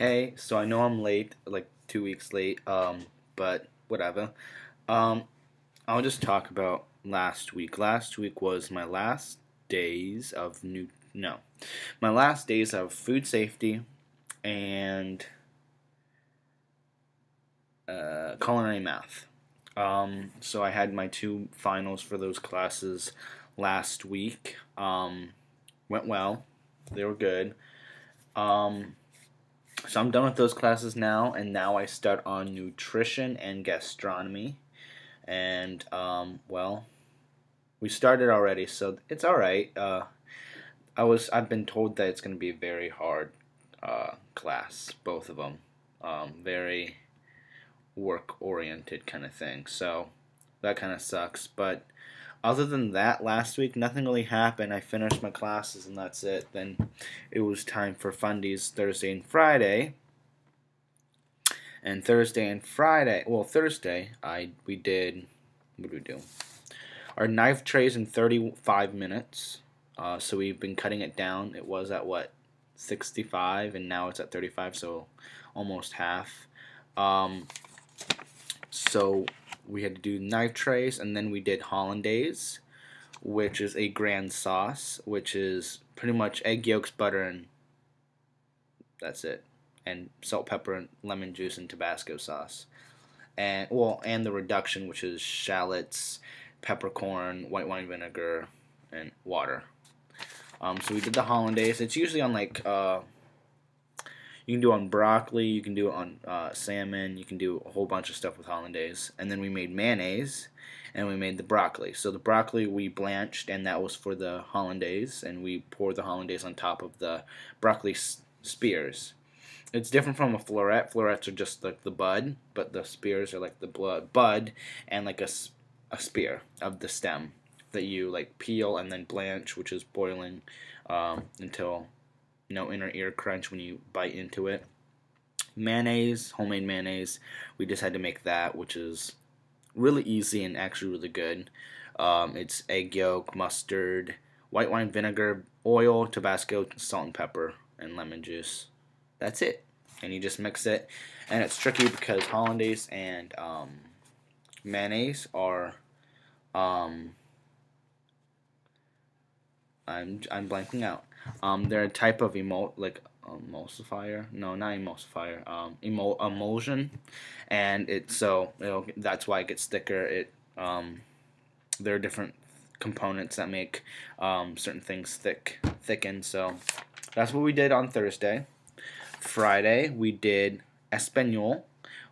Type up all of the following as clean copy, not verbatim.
Hey, so I know I'm late, like 2 weeks late, but whatever. Um, I'll just talk about last week. Last week was my last days of my last days of food safety and culinary math. So I had my two finals for those classes last week. Went well. They were good. Um, So I'm done with those classes now, and now I start on nutrition and gastronomy. And well, we started already, so it's all right. I've been told that it's going to be a very hard class, both of them, very work oriented kind of thing. So that kind of sucks. But other than that, last week nothing really happened. I finished my classes and that's it. Then it was time for fundies Thursday and Friday. And Thursday and Friday, well, Thursday, we did, what did we do? Our knife trays in 35 minutes. So we've been cutting it down. It was at what, 65, and now it's at 35, so almost half. So we had to do knife trays, and then we did hollandaise, which is a grand sauce, which is pretty much egg yolks, butter, and that's it. And salt, pepper, and lemon juice and Tabasco sauce. And the reduction, which is shallots, peppercorn, white wine vinegar, and water. So we did the hollandaise. It's usually on you can do it on broccoli, you can do it on salmon, you can do a whole bunch of stuff with hollandaise. And then we made mayonnaise, and we made the broccoli. So the broccoli we blanched, and that was for the hollandaise, and we poured the hollandaise on top of the broccoli spears. It's different from a floret. Florets are just like the bud, but the spears are like the bud and like a spear of the stem that you like peel and then blanch, which is boiling until inner ear crunch when you bite into it. Mayonnaise, homemade mayonnaise. We just had to make that, which is really easy and actually really good. It's egg yolk, mustard, white wine vinegar, oil, Tabasco, salt and pepper, and lemon juice. That's it. And you just mix it. And it's tricky because hollandaise and mayonnaise are I'm blanking out. They're a type of emulsifier. No, not emulsifier. Emulsion, and that's why it gets thicker. There are different components that make certain things thicken. So that's what we did on Thursday. Friday we did espagnole,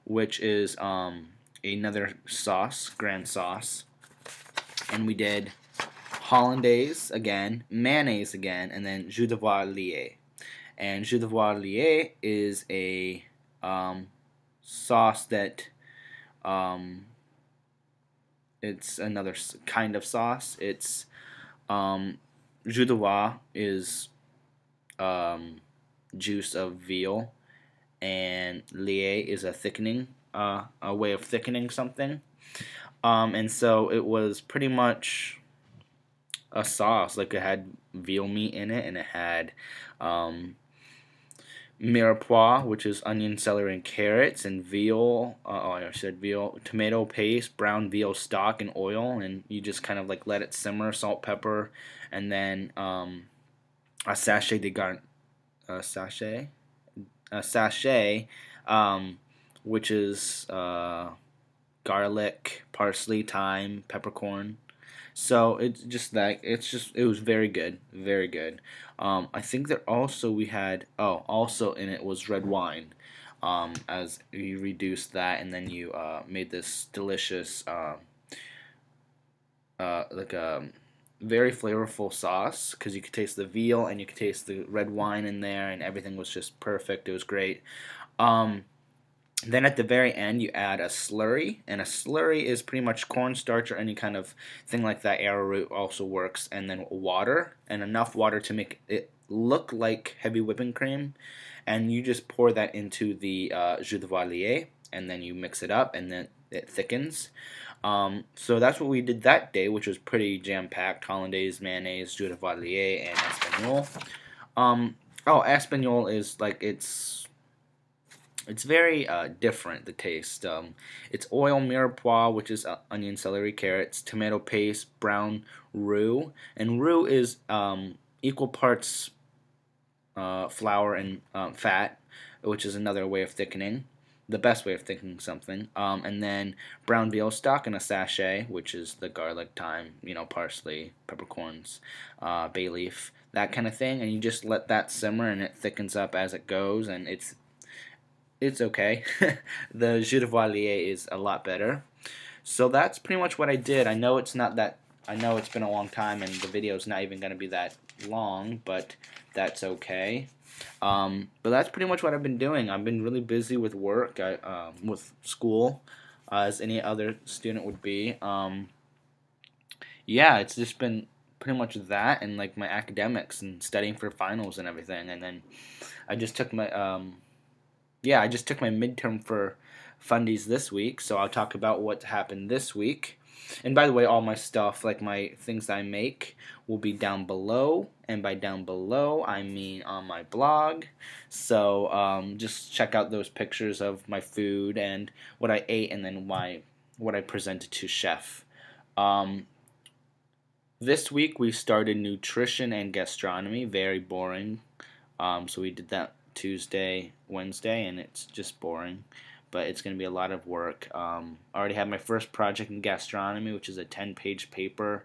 which is another sauce, grand sauce, and we did hollandaise again, mayonnaise again, and then jus de poire lié. And jus de poire lié is a sauce that it's another kind of sauce. It's jus de poire is juice of veal, and lié is a thickening, a way of thickening something. And so it was pretty much a sauce. Like, it had veal meat in it, and it had mirepoix, which is onion, celery, and carrots, and veal. I said veal, tomato paste, brown veal stock, and oil. And you just kind of like let it simmer, salt, pepper, and then a sachet de garlic. Sachet, which is garlic, parsley, thyme, peppercorn. So it was very good, very good. I think that also we had also in it was red wine. As you reduced that, and then you made this delicious like a very flavorful sauce, because you could taste the veal and you could taste the red wine in there, and everything was just perfect. It was great. Then at the very end you add a slurry, and a slurry is pretty much cornstarch or any kind of thing like that. Arrowroot also works, and then water, and enough water to make it look like heavy whipping cream, and you just pour that into the jus de poire, and then you mix it up, and then it thickens. So that's what we did that day, which was pretty jam-packed: hollandaise, mayonnaise, jus de poire, and espagnole. Espagnole is like, it's It's very different, the taste. It's oil mirepoix, which is onion, celery, carrots, tomato paste, brown roux. And roux is equal parts flour and fat, which is another way of thickening. The best way of thickening something. And then brown veal stock in a sachet, which is the garlic, thyme, parsley, peppercorns, bay leaf, that kind of thing. And you just let that simmer, and it thickens up as it goes, and it's okay. The jus de voliere is a lot better. So that's pretty much what I did. I know it's been a long time, and the video's not even going to be that long, but that's okay. But that's pretty much what I've been doing. I've been really busy with work, with school, as any other student would be. Yeah, it's just been pretty much that, and like my academics and studying for finals and everything. And then I just took my midterm for fundies this week, so I'll talk about what happened this week. And by the way, all my stuff, like my things that I make, will be down below. And by down below, I mean on my blog. So just check out those pictures of my food and what I ate, and then what I presented to chef. This week we started nutrition and gastronomy. Very boring. So we did that Tuesday, Wednesday, and it's just boring. But it's going to be a lot of work. I already have my first project in gastronomy, which is a 10-page paper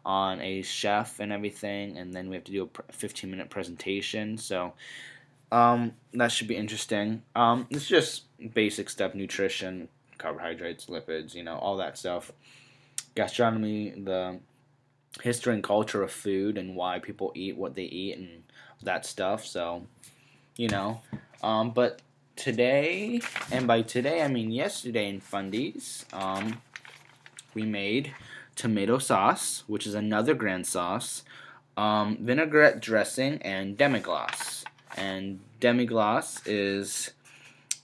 on a chef and everything, and then we have to do a 15-minute presentation. So that should be interesting. It's just basic stuff: nutrition, carbohydrates, lipids, all that stuff. Gastronomy, the history and culture of food, and why people eat what they eat, and that stuff. So, but today, and by today I mean yesterday in fundies, we made tomato sauce, which is another grand sauce, vinaigrette dressing, and demi-glace. And demi-glace is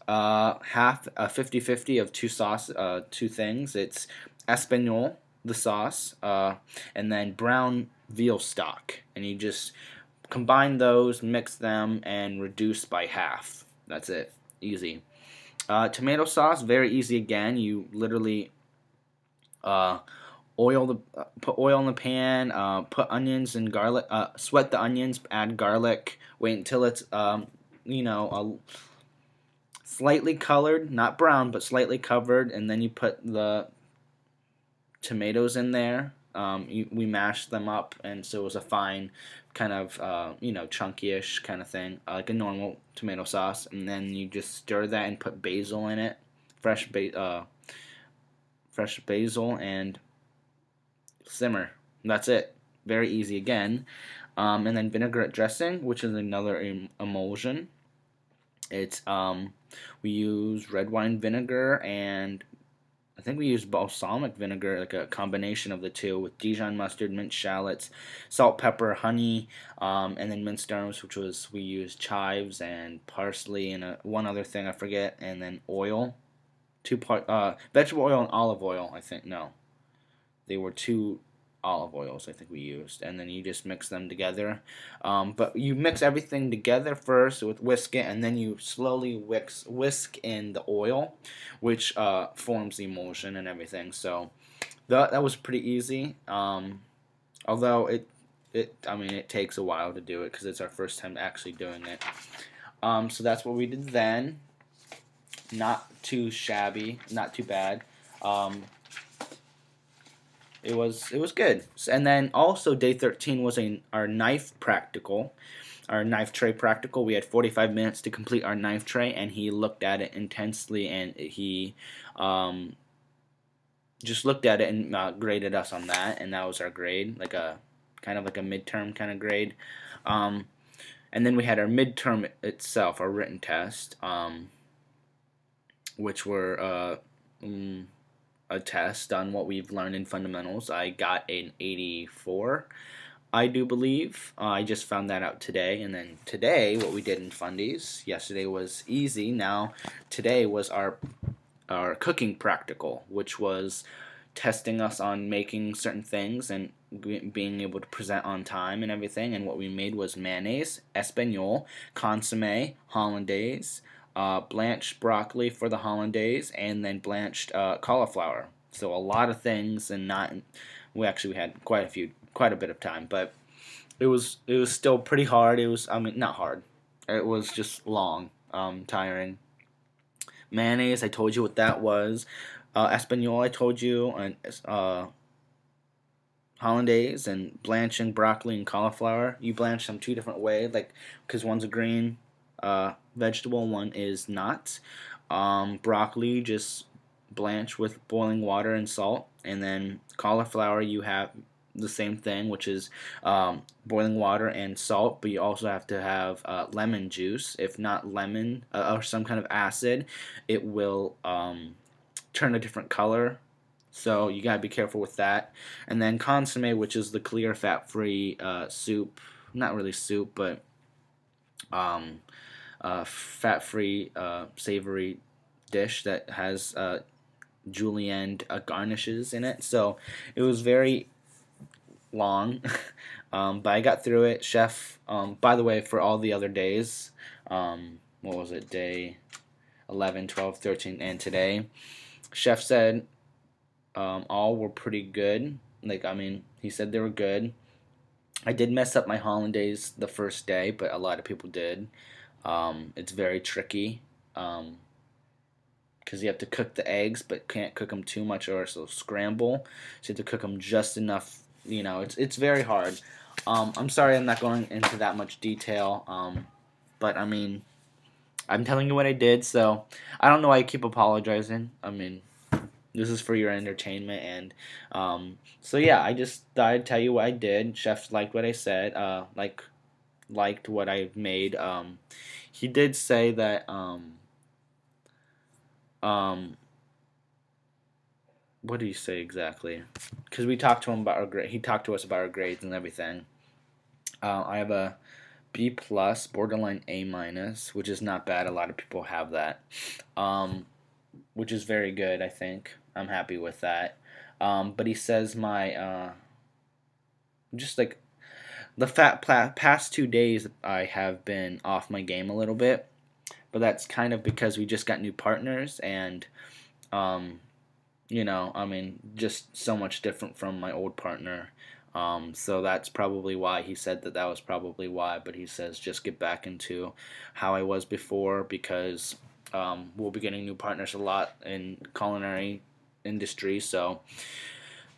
half a 50-50 of two things. It's espagnole, the sauce, and then brown veal stock, and you just combine those, mix them, and reduce by half. That's it. Easy. Tomato sauce, very easy again. You literally put oil in the pan, put onions and garlic, sweat the onions, add garlic, wait until it's slightly colored, not brown, but slightly covered, and then you put the tomatoes in there. We mashed them up, and so it was a fine kind of chunky-ish kind of thing, like a normal tomato sauce. And then you just stir that and put basil in it, fresh basil, and simmer. That's it. Very easy again. And then vinaigrette dressing, which is another emulsion. It's we use red wine vinegar, and I think we used balsamic vinegar, like a combination of the two, with Dijon mustard, minced shallots, salt, pepper, honey, and then minced herbs, we used chives and parsley and one other thing I forget, and then oil, vegetable oil and olive oil. I think they were 2 olive oils I think we used, and then you just mix them together. But you mix everything together first with whisk it, and then you slowly whisk in the oil, which forms the emulsion and everything. So that was pretty easy. Although it takes a while to do it because it's our first time actually doing it. So that's what we did then. Not too shabby, not too bad. It was good. And then also day 13 was our knife practical, our knife tray practical. We had 45 minutes to complete our knife tray, and he looked at it intensely, and he just looked at it and graded us on that, and that was our grade, like a kind of like a midterm kind of grade. And then we had our midterm itself, our written test, which were a test on what we've learned in fundamentals. I got an 84, I do believe. I just found that out today. And then today, what we did in fundies, yesterday was easy. Now, today was our cooking practical, which was testing us on making certain things and being able to present on time and everything. And what we made was mayonnaise, espagnole, consomme, hollandaise, blanched broccoli for the hollandaise, and then blanched cauliflower. So a lot of things, and not. We had quite a bit of time, but it was still pretty hard. It was, I mean, not hard. It was just long, tiring. Mayonnaise, I told you what that was. Espanol, I told you, and hollandaise and blanching broccoli and cauliflower. You blanch them two different ways, like because one's a green vegetable, one is not. Broccoli just blanch with boiling water and salt, and then cauliflower you have the same thing, which is boiling water and salt, but you also have to have lemon juice. If not lemon or some kind of acid, it will turn a different color. So you gotta be careful with that. And then consomme, which is the clear fat-free soup, not really soup, but fat-free savory dish that has julienne garnishes in it. So it was very long, but I got through it. Chef, by the way, for all the other days, what was it, day 11, 12, 13, and today, Chef said all were pretty good. Like, I mean, he said they were good. I did mess up my hollandaise the first day, but a lot of people did. It's very tricky because you have to cook the eggs, but can't cook them too much or else they'll scramble. So you have to cook them just enough. You know, it's very hard. I'm sorry I'm not going into that much detail, but I mean, I'm telling you what I did, so I don't know why I keep apologizing. I mean, this is for your entertainment, and so yeah, I just thought I'd tell you what I did. Chef liked what I said, liked what I made. He did say that what did he say exactly? Because we talked to him about our grade. He talked to us about our grades and everything. I have a B plus, borderline A minus, which is not bad. A lot of people have that, which is very good. I think I'm happy with that. But he says my just like the past 2 days I have been off my game a little bit, but that's kind of because we just got new partners and you know, I mean, just so much different from my old partner. So that's probably why he said that was probably why. But he says just get back into how I was before because we'll be getting new partners a lot in culinary industry. So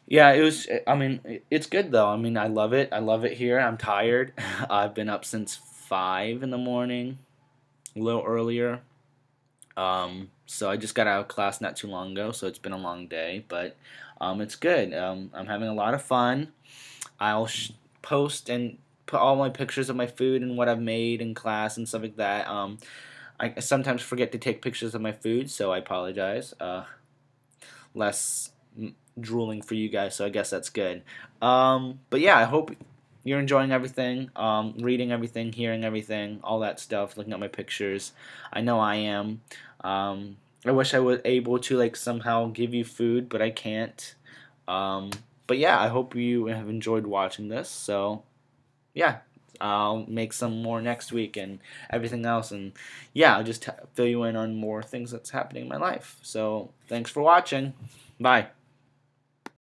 yeah, it was. I mean, it's good though. I mean, I love it. I love it here. I'm tired. I've been up since 5 in the morning, a little earlier. So I just got out of class not too long ago, so it's been a long day, but it's good. I'm having a lot of fun. I'll post and put all my pictures of my food and what I've made in class and stuff like that. I sometimes forget to take pictures of my food, so I apologize. Less drooling for you guys, so I guess that's good. But yeah, I hope you're enjoying everything, reading everything, hearing everything, all that stuff, looking at my pictures. I know I am. I wish I was able to like somehow give you food, but I can't. But yeah, I hope you have enjoyed watching this. So yeah, I'll make some more next week and everything else. And yeah, I'll just fill you in on more things that's happening in my life. So thanks for watching. Bye.